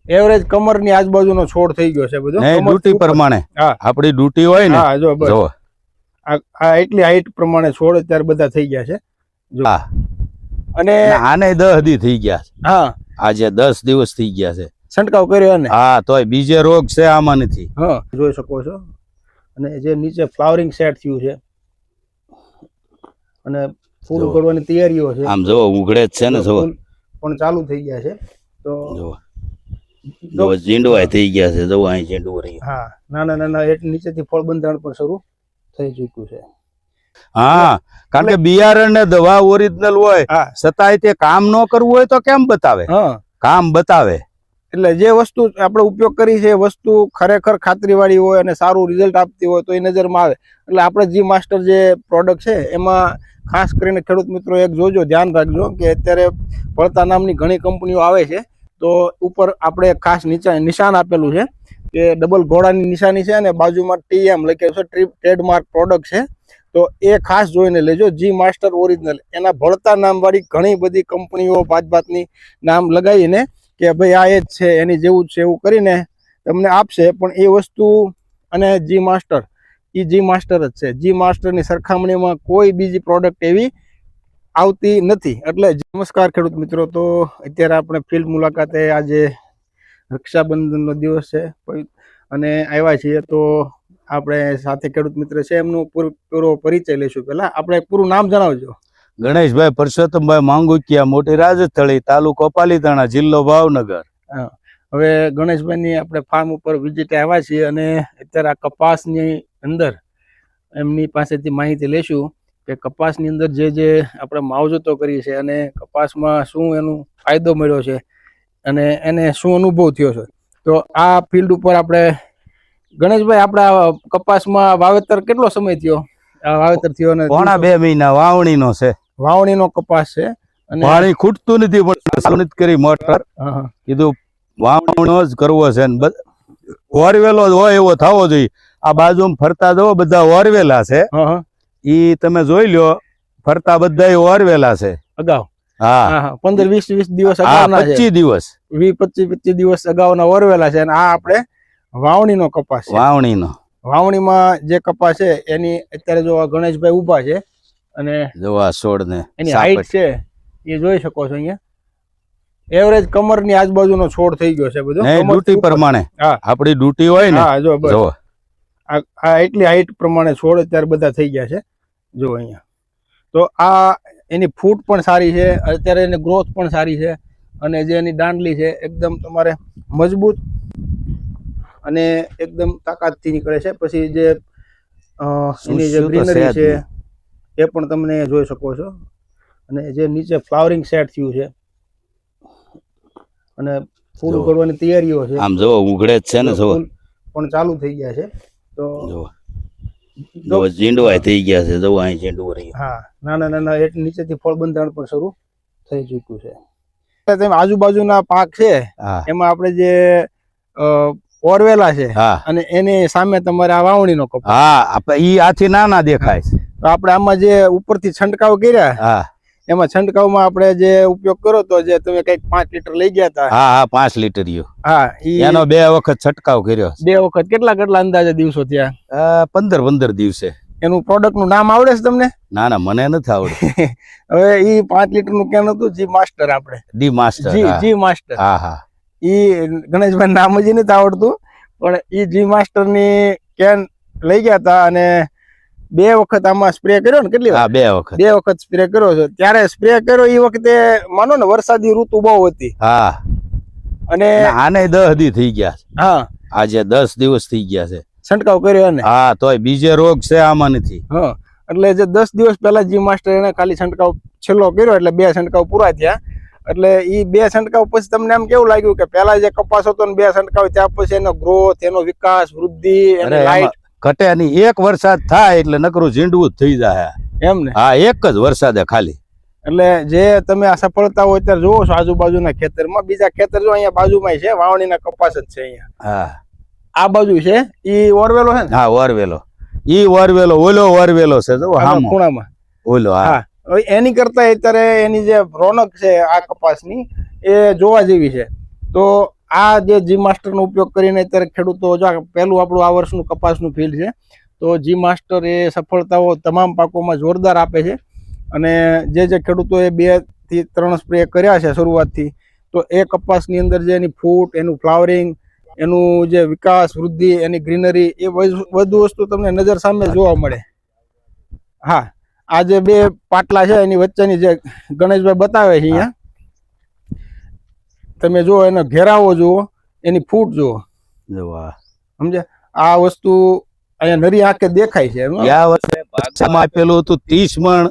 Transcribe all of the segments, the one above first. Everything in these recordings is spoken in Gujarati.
એવરેજ કમર ની આજુબાજુનો છોડ થઈ ગયો છે બધો ડ્યુટી પ્રમાણે આપણી ડ્યુટી હોય ને જો આ એટલી હાઈટ પ્રમાણે છોડ અત્યારે બધા થઈ ગયા છે જો અને આને 10 દી થઈ ગયા હા આજે 10 દિવસ થઈ ગયા છે છંટકાવ કર્યો ને હા તોય બીજે રોગ છે આમાં નથી હા જોઈ શકો છો અને જે નીચે ફ્લાવરિંગ સેટ થયું છે અને ફૂલ ઉગડવાની તૈયારીઓ છે આમ જો ઉઘડે જ છે ને જો પણ ચાલુ થઈ ગયા છે તો જો ઝીંડવા થઈ ગયા છે જો અહીં ઝીંડવું રહી હા નાના નાના નીચેથી ફળ બંધારણ પણ શરૂ થઈ ચૂક્યું છે હા કારણ કે બિયારણ ને દવા ઓરિજિનલ હોય છતાંય તે કામ ન કરવું હોય તો કેમ બતાવે કામ બતાવે એટલે જે વસ્તુ આપણે ઉપયોગ કરી છે એ વસ્તુ ખરેખર ખાતરી વાળી હોય અને સારું રિઝલ્ટ આપતી હોય તો એ નજરમાં આવે એટલે આપણે જી માસ્ટર જે પ્રોડક્ટ છે એમાં ખાસ કરીને ખેડૂત મિત્રો એક જોજો ધ્યાન રાખજો કે અત્યારે વળતા નામની ઘણી કંપનીઓ આવે છે તો ઉપર આપણે ખાસ નિશાન આપેલું છે કે ડબલ ઘોડાની નિશાની છે અને બાજુમાં TM લખેલું છે ટ્રેડમાર્ક પ્રોડક્ટ છે તો એ ખાસ જોઈને લેજો જી માસ્ટર ઓરિજિનલ એના ભળતા નામ વાળી ઘણી બધી કંપનીઓ ભાતની નામ લગાવીને કે ભાઈ આ એ જ છે એની જેવું જ છે એવું કરીને તમને આપશે પણ એ વસ્તુ અને જી માસ્ટર એ જી માસ્ટર જ છે જી માસ્ટરની સરખામણીમાં કોઈ બીજી પ્રોડક્ટ એવી આવતી નથી એટલે નમસ્કાર ખેડૂત મિત્રો તો અત્યારે આપણે ફિલ્ડ મુલાકાતે આજે રક્ષાબંધનનો દિવસ છે અને આવ્યા છીએ તો આપણે સાથે ખેડૂત મિત્ર છે એમનો પૂરો પરિચય લઈશું પહેલા આપણે પૂરું નામ જણાવજો ગણેશભાઈ પરસોત્તમભાઈ માંગુકિયા મોટી રાજસ્થળી તાલુકો પાલીતાણા જિલ્લો ભાવનગર હવે ગણેશભાઈની આપણે ફાર્મ ઉપર વિઝિટ આવ્યા છીએ અને અત્યારે આ કપાસની અંદર એમની પાસેથી માહિતી લેશું કે કપાસની અંદર જે આપણે માવજતો કરી છે અને કપાસમાં શું એનો ફાયદો મળ્યો છે અને એને શું અનુભવ થયો છે તો આ ફિલ્ડ ઉપર આપણે ગણેશભાઈ આપણા કપાસમાં વાવેતર કેટલો સમય થયો વાવેતર થયો અને પોણા 2 મહિના વાવણીનો છે વાવણીનો કપાસ છે અને પાણી ખૂટતું નથી પણ સાલુનિત કરી મોટર કીધું વાવણીનો જ કરવો છે ને ઓરવેલો હોય એવો થવો જોઈએ આ બાજુમાં ફરતા જો બધા ઓરવેલા છે ઈ તમે જોઈ લ્યો ફરતા બધા ઓરવેલા છે અગાઉ હા 15-20 દિવસ અગાઉના 25 દિવસ 25 દિવસ અગાઉના ઓરવેલા છે અને આ આપણે વાવણીનો કપાસ વાવણીનો વાવણીમાં જે કપાસ છે એની અત્યારે જો ગણેશભાઈ ઉભા છે અને જો આ છોડ ને એની હાઈટ છે એ જોઈ શકો છો અહીંયા એવરેજ કમર ની આજુબાજુનો છોડ થઈ ગયો છે બધો ડ્યુટી પ્રમાણે આપણી ડ્યુટી હોય ને જો આ એટલી હાઈટ પ્રમાણે છોડ અત્યારે બધા થઈ ગયા છે જો અહીંયા તો આ એની ફૂટ પણ સારી છે અત્યારે એની ગ્રોથ પણ સારી છે અને જે એની દાંડલી છે એકદમ તમારે મજબૂત અને એકદમ તાકાતથી નીકળે છે પછી જે એની જે ગ્રીનરી છે એ પણ તમને જોઈ શકો છો અને જે નીચે ફ્લાવરિંગ સેટ થયું છે અને ફૂલ ઉગડવાની તૈયારીઓ છે આમ જો ઉઘડે જ છે ને જો પણ ચાલુ થઈ ગયા છે તો જો ઝીંડવા થઈ ગયા છે જો અહીં ઝીંડવું રહી હા નાના નાના નીચેથી ફળ બંધારણ પણ શરૂ થઈ ચૂક્યું છે તેમ આજુબાજુના પાક છે એમાં આપણે જે ઓરવેલા છે અને એની સામે તમારે આ વાવણીનો કપાસ હા ઈ આથી નાના દેખાય છે તો આપણે આમાં જે ઉપરથી છંટકાવ કર્યા એમાં છંટકાવમાં આપણે જે ઉપયોગ કરો તો જે તમે કઈક 5 લીટર લઈ ગયા હતા હા 5 લીટર એનો 2 વખત છંટકાવ કર્યો 2 વખત કેટલા અંદાજે દિવસો થયા 15 દિવસે એનું પ્રોડક્ટ નું નામ આવડે છે તમને ના ના મને નથી આવડતું હવે ઈ 5 લીટર નું કેન હતું જી માસ્ટર આપણે જી માસ્ટર હા ઈ ગણેશભાઈ નામ જ નથી આવડતું પણ ઈ જી માસ્ટર ની કેન લઈ ગયા હતા અને 2 વખત આમાં સ્પ્રે કર્યો ને કેટલી વાર 2 વખત સ્પ્રે કર્યો છે ત્યારે સ્પ્રે કર્યો એ વખતે માનો ને વરસાદી ઋતુ બહુ હતી અને આને 10 દી થઈ ગયા આજે 10 દિવસ થઈ ગયા છે છંટકાવ કર્યો ને તોય બીજે રોગ છે આમાં નથી એટલે જે 10 દિવસ પહેલા જી માસ્ટર એને ખાલી છંટકાવ છેલ્લો કર્યો એટલે 2 છંટકાવ પૂરા થયા એટલે ઈ 2 છંટકાવ પછી તમને એમ કેવું લાગ્યું કે પેલા જે કપાસ હતો ને 2 છંટકાવ ત્યાં પછી એનો ગ્રોથ એનો વિકાસ વૃદ્ધિ એની લાઈટ ઘટે નહીં એક વરસાદ થાય એટલે નકરું ઝીંડવું જ થઈ જાય એમ ને એક જ વરસાદે ખાલી એટલે જે તમે આ સફળતા હોય અત્યારે જોવો છો આજુબાજુના ખેતરમાં બીજા ખેતર જો અહીંયા બાજુમાં છે વાવણીના કપાસ જ છે અહીંયા આ બાજુ છે ઈ ઓરવેલો છે ને ઓરવેલો ઈ ઓરવેલો ઓલો ઓરવેલો છે જો ખૂણામાં ઓલો એની કરતા અત્યારે એની જે રોનક છે આ કપાસની એ જોવા જેવી છે તો આ જે જી માસ્ટરનો ઉપયોગ કરીને અત્યારે ખેડૂતો જો પહેલું આપણું આ વર્ષનું કપાસનું ફિલ્ડ છે, તો જી માસ્ટર એ સફળતાઓ તમામ પાકોમાં જોરદાર આપે છે. અને જે ખેડૂતોએ 2 થી 3 સ્પ્રે કર્યા છે શરૂઆતથી, તો એ કપાસની અંદર જે એની ફૂટ, એનું ફ્લાવરિંગ, એનું જે વિકાસ વૃદ્ધિ, એની ગ્રીનરી, એ બધું વસ્તુ તમને નજર સામે જોવા મળે. હા, આ જે 2 પાટલા છે એની વચ્ચેની જે ગણેશભાઈ બતાવે છે અહીંયા, તમે જુઓ એનો ઘેરાવો જુઓ, એની ફૂટ જુઓ, સમજ્યા? આ વસ્તુ અહીંયા નરી આંખે દેખાય છે. ગયા વર્ષે ભાગમાં આપેલું હતું 30 મણ,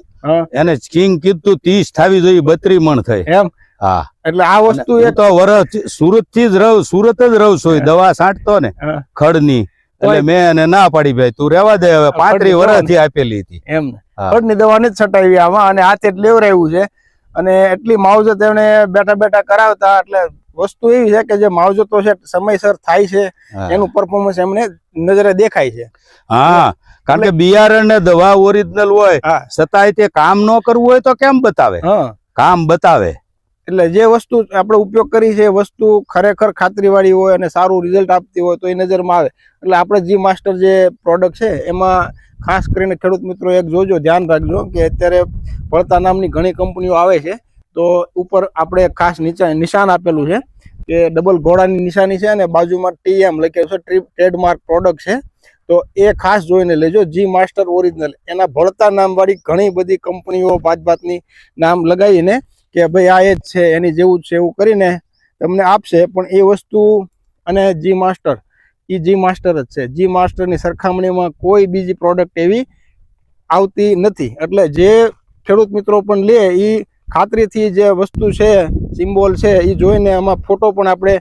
એને કિંગ કીધું 30 થાવી જોઈએ, 32 મણ થઈ એમ. હા, એટલે આ વસ્તુ એ તો વરસ સુરત થી જ સુરત જ રહું છું, દવા છાંટતો ને ખડની, એટલે મેં એને ના પાડી, ભાઈ તું રહેવા દે, હવે 35 વર્ષથી આપેલી હતી એમ. ખડની દવા નથી છટાવી આમાં, અને હાથે જ લેવરાયું છે. અને એટલી માવજત એમને બેઠા બેઠા કરાવતા, એટલે વસ્તુ એવી છે કે જે માવજતો છે સમયસર થાય છે, એનું પરફોર્મન્સ એમને નજરે દેખાય છે. હા, કારણ કે બિયારણ ને દવા ઓરિજિનલ હોય છતાંય તે કામ ન કરવું હોય તો કેમ બતાવે? કામ બતાવે. એટલે જે વસ્તુ આપણે ઉપયોગ કરી છે એ વસ્તુ ખરેખર ખાતરીવાળી હોય અને સારું રિઝલ્ટ આપતી હોય તો એ નજરમાં આવે. એટલે આપણે જી માસ્ટર જે પ્રોડક્ટ છે એમાં ખાસ કરીને ખેડૂત મિત્રો એક જોજો, ધ્યાન રાખજો કે અત્યારે ફળતા નામની ઘણી કંપનીઓ આવે છે, તો ઉપર આપણે ખાસ નિશાન આપેલું છે કે ડબલ ઘોડાની નિશાની છે અને બાજુમાં TM લખેલું છે, ટ્રેડમાર્ક પ્રોડક્ટ છે. તો એ ખાસ જોઈને લેજો. જી માસ્ટર ઓરિજિનલ, એના ભળતા નામવાળી ઘણી બધી કંપનીઓ ભાતની નામ લગાવીને કે ભાઈ આ એ જ છે, એની જેવું જ છે એવું કરીને તમને આપશે, પણ એ વસ્તુ અને જી માસ્ટર એ જી માસ્ટર જ છે. જી માસ્ટરની સરખામણીમાં કોઈ બીજી પ્રોડક્ટ એવી આવતી નથી. એટલે જે ખેડૂત મિત્રો પણ લે એ ખાતરીથી જે વસ્તુ છે, સિમ્બોલ છે, એ જોઈને આમાં ફોટો પણ આપણે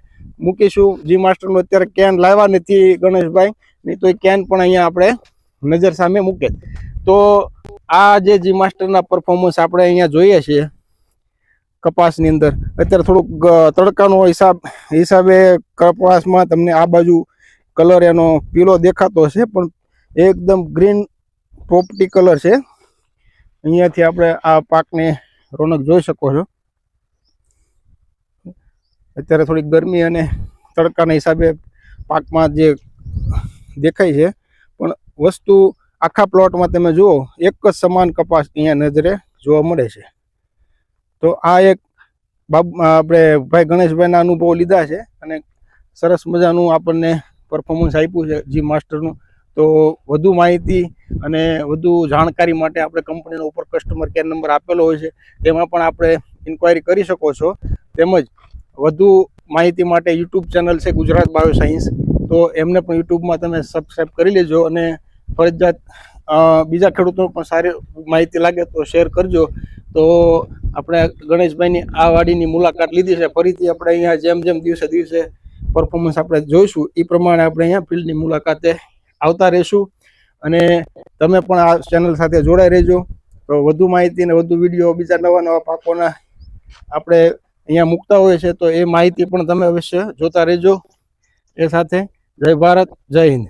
મૂકીશું. જી માસ્ટરનો અત્યારે કેન લાવ્યા નથી ગણેશભાઈ, નહીં તો એ કેન પણ અહીંયા આપણે નજર સામે મૂકે. તો આ જે જી માસ્ટરના પરફોર્મન્સ આપણે અહીંયા જોઈએ છીએ કપાસની અંદર, અત્યારે થોડુંક તડકાનો હિસાબે કપાસમાં તમને આ બાજુ કલર એનો પીળો દેખાતો છે, પણ એકદમ ગ્રીન પોપટી કલર છે. અહીંયાથી આપણે આ પાકની રોનક જોઈ શકો છો. અત્યારે થોડીક ગરમી અને તડકાના હિસાબે પાકમાં જે દેખાય છે, પણ વસ્તુ આખા પ્લોટમાં તમે જુઓ એક જ સમાન કપાસ અહીંયા નજરે જોવા મળે છે. તો આ એક આપણે ભાઈ ગણેશભાઈના અનુભવ લીધા છે અને સરસ મજાનું આપણને પરફોર્મન્સ આપ્યું છે જી માસ્ટરનું. તો વધુ માહિતી અને વધુ જાણકારી માટે આપણે કંપનીનો ઉપર કસ્ટમર કેર નંબર આપેલો હોય છે, તેમાં પણ આપણે ઇન્ક્વાયરી કરી શકો છો. તેમજ વધુ માહિતી માટે યુટ્યુબ ચેનલ છે ગુજરાત બાયો સાયન્સ, તો એમને પણ યુટ્યુબમાં તમે સબસ્ક્રાઈબ કરી લેજો અને ફરજિયાત બીજા ખેડૂતોને પણ સારી માહિતી લાગે તો શેર કરજો. તો આપણે ગણેશભાઈની આ વાડીની મુલાકાત લીધી છે, ફરીથી આપણે અહીંયા જેમ દિવસે દિવસે પરફોર્મન્સ આપણે જોઈશું એ પ્રમાણે આપણે અહીંયા ફિલ્ડની મુલાકાતે આવતા રહીશું. અને તમે પણ આ ચેનલ સાથે જોડાઈ રહેજો. તો વધુ માહિતી અને વધુ વિડીયો બીજા નવા પાકોના આપણે અહીંયા મૂકતા હોય છે, તો એ માહિતી પણ તમે અવશ્ય જોતા રહેજો. એ સાથે જય ભારત, જય હિન્દ.